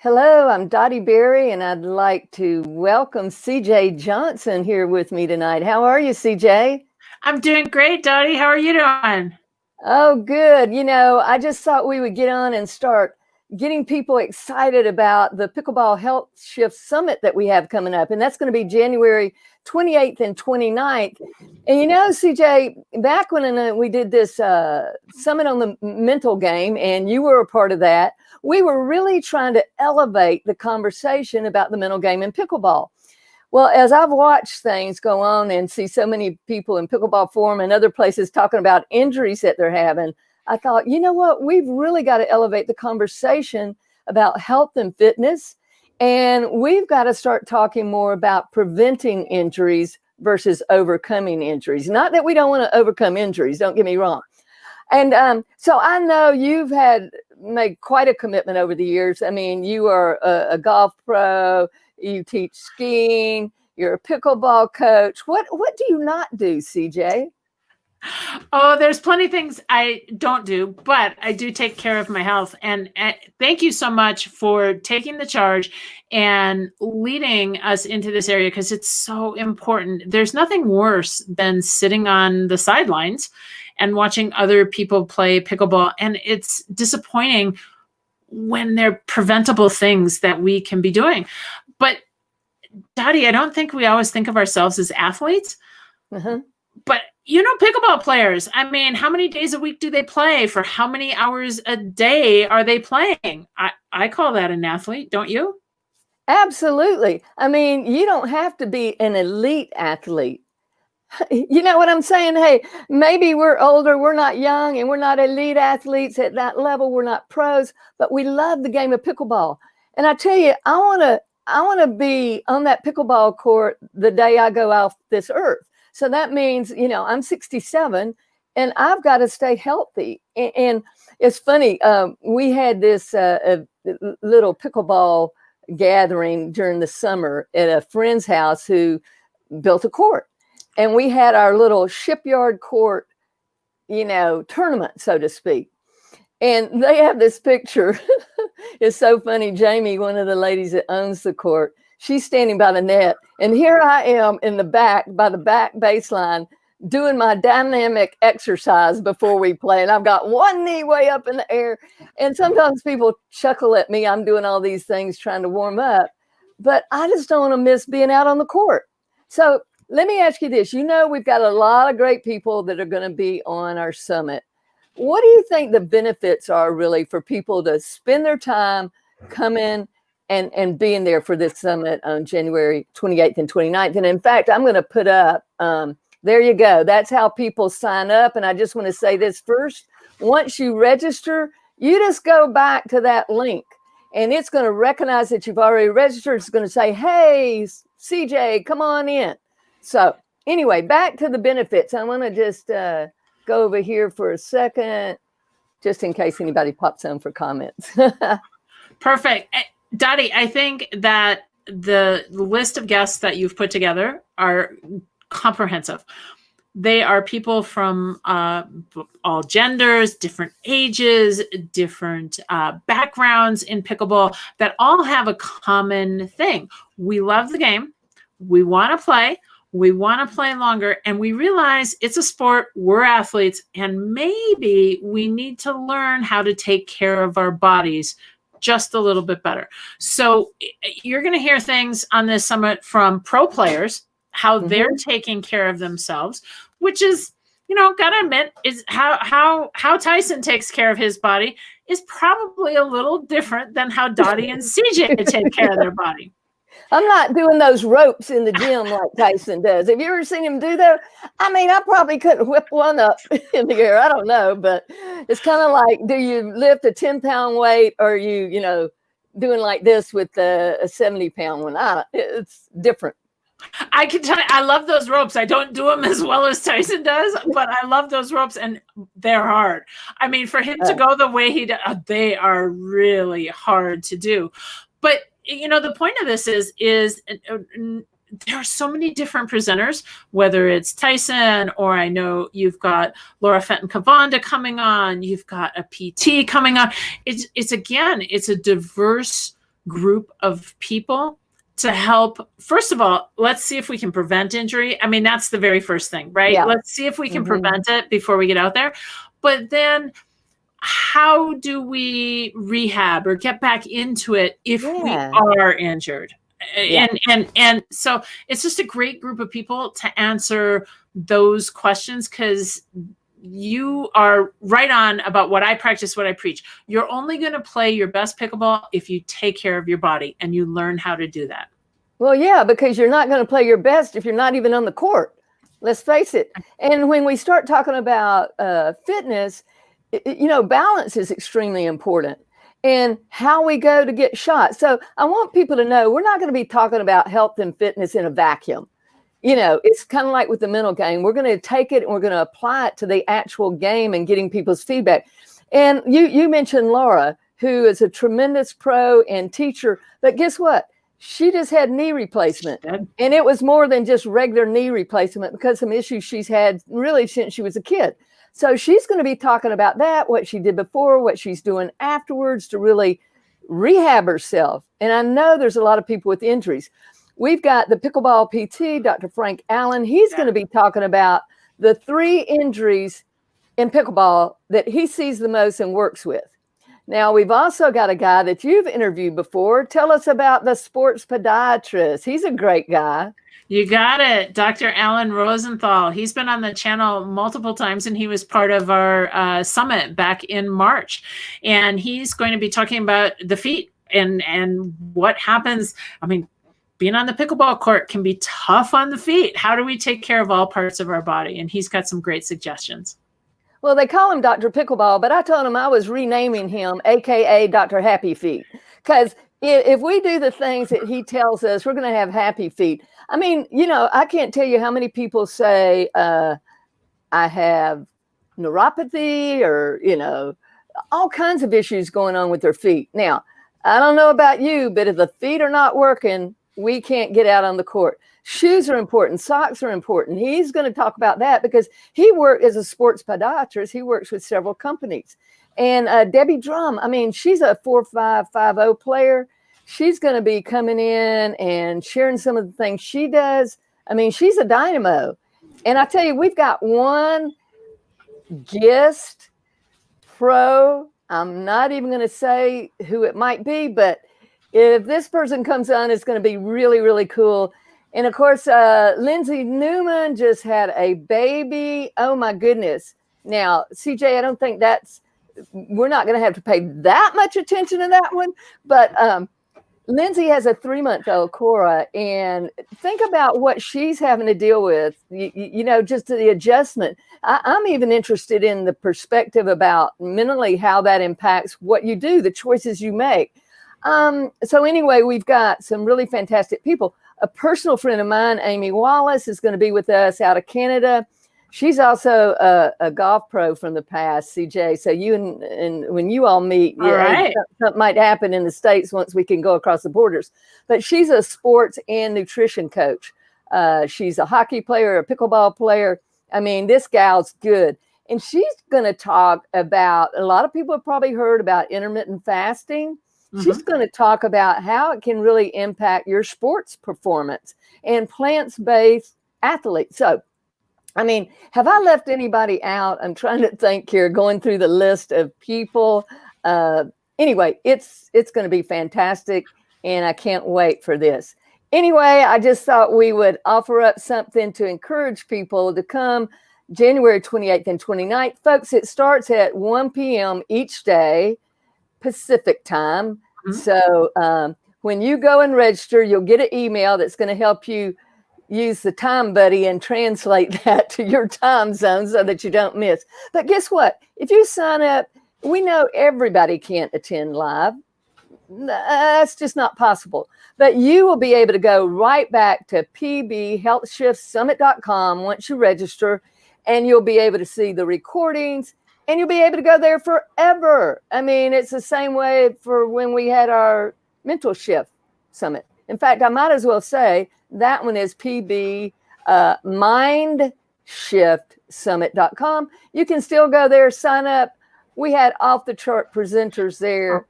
Hello, I'm Dotti Berry, and I'd like to welcome CJ Johnson here with me tonight. How are you, CJ? I'm doing great, Dotti. How are you doing? Oh, good. I just thought we would get on and start getting people excited about the Pickleball Health Shift Summit that we have coming up. And that's going to be January 28th and 29th. And CJ, back when we did this summit on the mental game, and you were a part of that, we were really trying to elevate the conversation about the mental game in pickleball. Well, as I've watched things go on and see so many people in pickleball forum and other places talking about injuries that they're having, I thought, you know what, we've really got to elevate the conversation about health and fitness. And we've got to start talking more about preventing injuries versus overcoming injuries. Not that we don't want to overcome injuries, don't get me wrong. And so I know you've made quite a commitment over the years. I mean, you are a golf pro, you teach skiing, you're a pickleball coach. What do you not do, CJ? Oh, there's plenty of things I don't do, but I do take care of my health. And thank you so much for taking the charge and leading us into this area because it's so important. There's nothing worse than sitting on the sidelines and watching other people play pickleball. And it's disappointing when they're preventable things that we can be doing. But Dottie, I don't think we always think of ourselves as athletes. Uh-huh. But pickleball players, I mean, how many days a week do they play? For how many hours a day are they playing? I call that an athlete, don't you? Absolutely. I mean, you don't have to be an elite athlete. You know what I'm saying? Hey, maybe we're older, we're not young, and we're not elite athletes at that level. We're not pros, but we love the game of pickleball. And I tell you, I want to be on that pickleball court the day I go off this earth. So that means, I'm 67 and I've got to stay healthy. And it's funny. We had this little pickleball gathering during the summer at a friend's house who built a court. And we had our little shipyard court, tournament, so to speak. And they have this picture. It's so funny. Jamie, one of the ladies that owns the court, she's standing by the net. And here I am in the back, by the back baseline, doing my dynamic exercise before we play. And I've got one knee way up in the air. And sometimes people chuckle at me. I'm doing all these things trying to warm up. But I just don't want to miss being out on the court. So let me ask you this. We've got a lot of great people that are going to be on our summit. What do you think the benefits are really for people to spend their time coming and being there for this summit on January 28th and 29th? And in fact, I'm going to put up, there you go. That's how people sign up. And I just want to say this first. Once you register, you just go back to that link and it's going to recognize that you've already registered. It's going to say, hey, CJ, come on in. So anyway, back to the benefits. I want to just go over here for a second, just in case anybody pops on for comments. Perfect. Dottie, I think that the list of guests that you've put together are comprehensive. They are people from all genders, different ages, different backgrounds in pickleball that all have a common thing. We love the game. We want to play. We want to play longer, and we realize it's a sport. We're athletes, and maybe we need to learn how to take care of our bodies just a little bit better. So you're going to hear things on this summit from pro players, how they're taking care of themselves, which is, gotta admit, is how Tyson takes care of his body is probably a little different than how Dottie and CJ take care of their body. I'm not doing those ropes in the gym like Tyson does. Have you ever seen him do that? I mean, I probably couldn't whip one up in the air. I don't know, but it's kind of like, do you lift a 10-pound weight or are you, doing like this with a 70-pound one? It's different. I can tell you, I love those ropes. I don't do them as well as Tyson does, but I love those ropes and they're hard. I mean, for him to go the way he does, they are really hard to do. But the point of this is there are so many different presenters, whether it's Tyson or I know you've got Laura Fenton-Cavanda coming on, you've got a PT coming on. It's a diverse group of people to help. First of all, let's see if we can prevent injury. I mean, that's the very first thing, right? Yeah. Let's see if we can prevent it before we get out there. But then how do we rehab or get back into it if we are injured? Yeah. And so it's just a great group of people to answer those questions, because you are right on about what I practice, what I preach. You're only going to play your best pickleball if you take care of your body and you learn how to do that. Well, yeah, because you're not going to play your best if you're not even on the court. Let's face it. And when we start talking about fitness, you know, balance is extremely important, and how we go to get shot. So I want people to know we're not going to be talking about health and fitness in a vacuum. You know, it's kind of like with the mental game. We're going to take it and we're going to apply it to the actual game and getting people's feedback. And you mentioned Laura, who is a tremendous pro and teacher, but guess what? She just had knee replacement, and it was more than just regular knee replacement because some issues she's had really since she was a kid. So she's going to be talking about that, what she did before, what she's doing afterwards to really rehab herself. And I know there's a lot of people with injuries. We've got the pickleball PT, Dr. Frank Allen. He's going to be talking about the 3 injuries in pickleball that he sees the most and works with. Now, we've also got a guy that you've interviewed before. Tell us about the sports podiatrist. He's a great guy. You got it. Dr. Alan Rosenthal. He's been on the channel multiple times, and he was part of our summit back in March. And he's going to be talking about the feet and what happens. I mean, being on the pickleball court can be tough on the feet. How do we take care of all parts of our body? And he's got some great suggestions. Well, they call him Dr. Pickleball, but I told him I was renaming him, AKA Dr. Happy Feet, because if we do the things that he tells us, we're going to have happy feet. I mean, you know, I can't tell you how many people say I have neuropathy or, you know, all kinds of issues going on with their feet. Now, I don't know about you, but if the feet are not working, we can't get out on the court. Shoes are important. Socks are important. He's going to talk about that because he worked as a sports podiatrist. He works with several companies. And Debbie Drum, I mean, she's a 4-5-5-0 player. She's going to be coming in and sharing some of the things she does. I mean, she's a dynamo. And I tell you, we've got one guest pro. I'm not even going to say who it might be, but if this person comes on, it's going to be really, really cool. And of course, Lindsay Newman just had a baby. Oh my goodness. Now, CJ, I don't think we're not going to have to pay that much attention to that one, but Lindsay has a 3-month-old, Cora, and think about what she's having to deal with, you know, just the adjustment. I'm even interested in the perspective about mentally how that impacts what you do, the choices you make. So anyway, we've got some really fantastic people. A personal friend of mine, Amy Wallace, is going to be with us out of Canada. She's also a golf pro from the past, CJ. So you and when you all meet, something might happen in the States once we can go across the borders. But she's a sports and nutrition coach. She's a hockey player, a pickleball player. I mean, this gal's good. And she's going to talk about, a lot of people have probably heard about intermittent fasting. Mm-hmm. She's going to talk about how it can really impact your sports performance and plant-based athletes. So, I mean, have I left anybody out? I'm trying to think here, going through the list of people. Anyway, it's going to be fantastic, and I can't wait for this. Anyway, I just thought we would offer up something to encourage people to come January 28th and 29th. Folks, it starts at 1 p.m. each day, Pacific time. Mm-hmm. So when you go and register, you'll get an email that's going to help you use the Time Buddy and translate that to your time zone so that you don't miss. But guess what? If you sign up, we know everybody can't attend live. That's just not possible. But you will be able to go right back to pbhealthshiftsummit.com once you register, and you'll be able to see the recordings, and you'll be able to go there forever. I mean, it's the same way for when we had our Mental Shift Summit. In fact, I might as well say that one is mindshiftsummit.com. You can still go there, sign up. We had off-the-chart presenters there.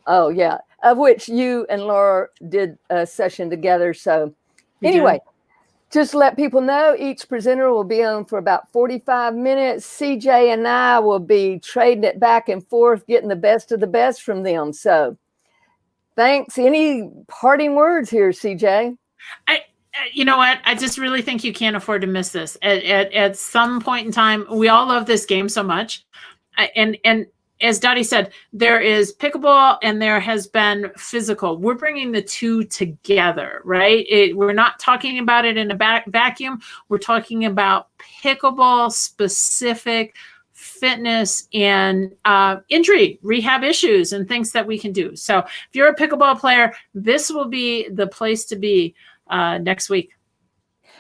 Oh, yeah. of which you and Laura did a session together. So anyway, just let people know each presenter will be on for about 45 minutes. CJ and I will be trading it back and forth, getting the best of the best from them. So thanks. Any parting words here, CJ? You know what? I just really think you can't afford to miss this. At some point in time, we all love this game so much. And as Dotti said, there is pickleball and there has been physical. We're bringing the two together, right? We're not talking about it in a vacuum. We're talking about pickleball specific fitness and injury rehab issues and things that we can do. So if you're a pickleball player, this will be the place to be next week.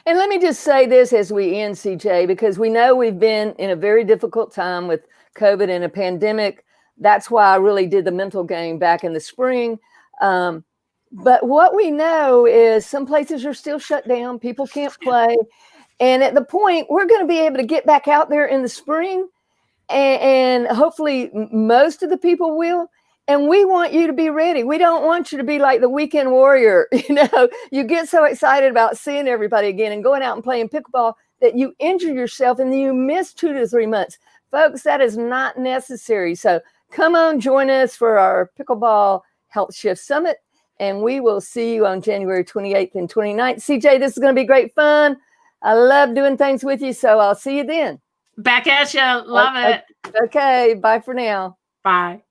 And let me just say this as we end, CJ, because we know we've been in a very difficult time with COVID and a pandemic. That's why I really did the mental game back in the spring. But what we know is some places are still shut down. People can't play. And at the point, we're going to be able to get back out there in the spring. And hopefully most of the people will. And we want you to be ready. We don't want you to be like the weekend warrior. You get so excited about seeing everybody again and going out and playing pickleball that you injure yourself and then you miss 2 to 3 months. Folks, that is not necessary. So come on, join us for our Pickleball HealthShift Summit. And we will see you on January 28th and 29th. CJ, this is going to be great fun. I love doing things with you. So I'll see you then. Back at you. Love it. Okay. Bye for now. Bye.